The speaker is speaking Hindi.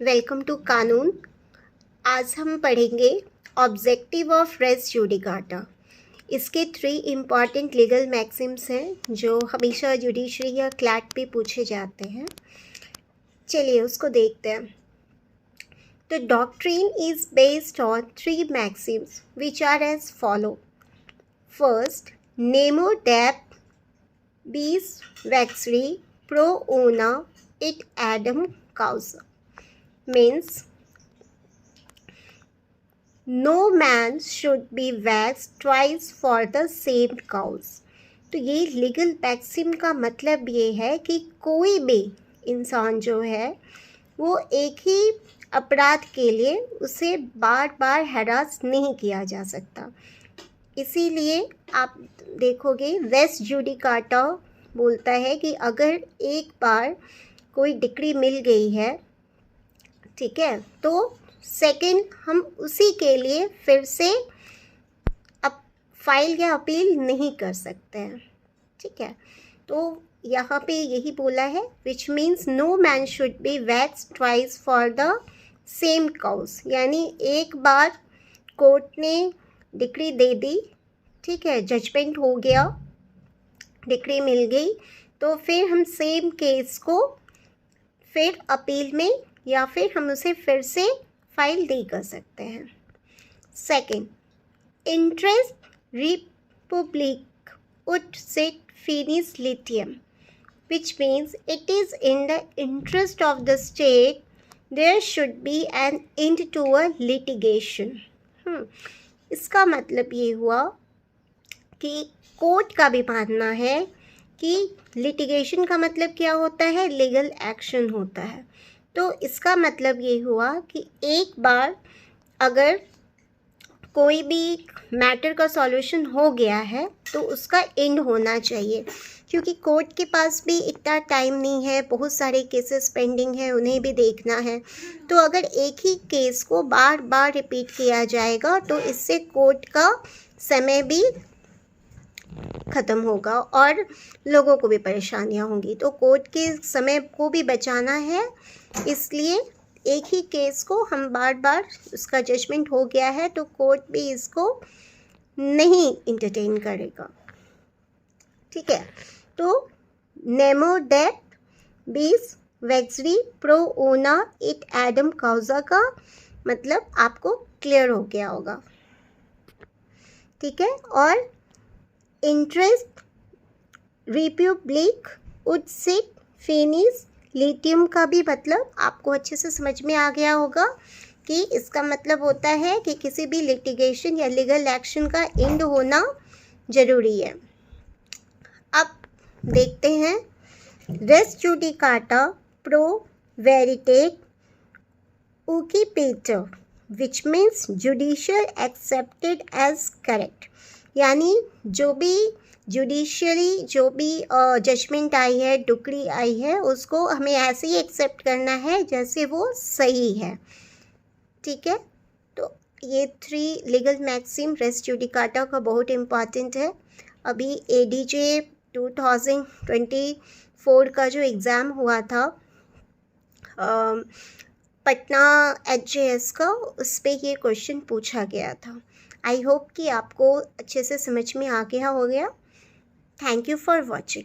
वेलकम टू कानून। आज हम पढ़ेंगे ऑब्जेक्टिव ऑफ रेस जुडिकाटा। इसके 3 इम्पॉर्टेंट लीगल मैक्सिम्स हैं जो हमेशा जुडिशरी या क्लैट पे पूछे जाते हैं। चलिए उसको देखते हैं। The doctrine is based on 3 maxims which are as follow. First, नेमो डेप बीस वैक्सरी प्रो ओना इट एडम काउसा, means no man should be waxed twice for the same cause। तो ये लीगल मैक्सिम का मतलब ये है कि कोई भी इंसान जो है वो एक ही अपराध के लिए उसे बार बार हैरास नहीं किया जा सकता। इसीलिए आप देखोगे रेस जुडिकाटा बोलता है कि अगर एक बार कोई डिक्री मिल गई है, ठीक है, तो सेकंड हम उसी के लिए फिर से अब फाइल या अपील नहीं कर सकते हैं। ठीक है, तो यहाँ पे यही बोला है which means no man should be vexed twice for the same cause. यानी एक बार कोर्ट ने डिक्री दे दी, ठीक है, जजमेंट हो गया, डिक्री मिल गई, तो फिर हम सेम केस को फिर अपील में या फिर हम उसे फिर से फाइल नहीं कर सकते हैं। सेकंड, इंटरेस्ट रिपब्लिक उड सिट फिनिस लिथियम which means it is in the interest of the state there should be an end to a litigation. इसका मतलब ये हुआ कि कोर्ट का भी मानना है कि लिटिगेशन का मतलब क्या होता है, लीगल एक्शन होता है। तो इसका मतलब ये हुआ कि एक बार अगर कोई भी मैटर का सॉल्यूशन हो गया है तो उसका एंड होना चाहिए, क्योंकि कोर्ट के पास भी इतना टाइम नहीं है, बहुत सारे केसेस पेंडिंग है, उन्हें भी देखना है। तो अगर एक ही केस को बार बार रिपीट किया जाएगा तो इससे कोर्ट का समय भी ख़त्म होगा और लोगों को भी परेशानियां होंगी। तो कोर्ट के समय को भी बचाना है, इसलिए एक ही केस को हम बार बार, उसका जजमेंट हो गया है तो कोर्ट भी इसको नहीं इंटरटेन करेगा। ठीक है, तो नेमो डेप बीस वैक्सरी प्रो ओना इट एडम काउजा का मतलब आपको क्लियर हो गया होगा। ठीक है, और इंटरेस्ट रिपब्लिक उड सिट फिनिस लिथियम का भी मतलब आपको अच्छे से समझ में आ गया होगा कि इसका मतलब होता है कि किसी भी लिटिगेशन या लीगल एक्शन का एंड होना ज़रूरी है। अब देखते हैं रेस जुडिकाटा प्रो वेरिटेट उकीपेटर which means judicial accepted as correct. यानी जो भी जुडिशरी जो भी जजमेंट आई है, डिक्री आई है, उसको हमें ऐसे ही एक्सेप्ट करना है जैसे वो सही है। ठीक है, तो ये 3 लीगल मैक्सिम रेस जुडिकाटा का बहुत इम्पॉर्टेंट है। अभी ADJ 2024 का जो एग्ज़ाम हुआ था पटना HJS का, उस पर ये क्वेश्चन पूछा गया था। आई होप कि आपको अच्छे से समझ में आ गया हो गया। Thank you for watching.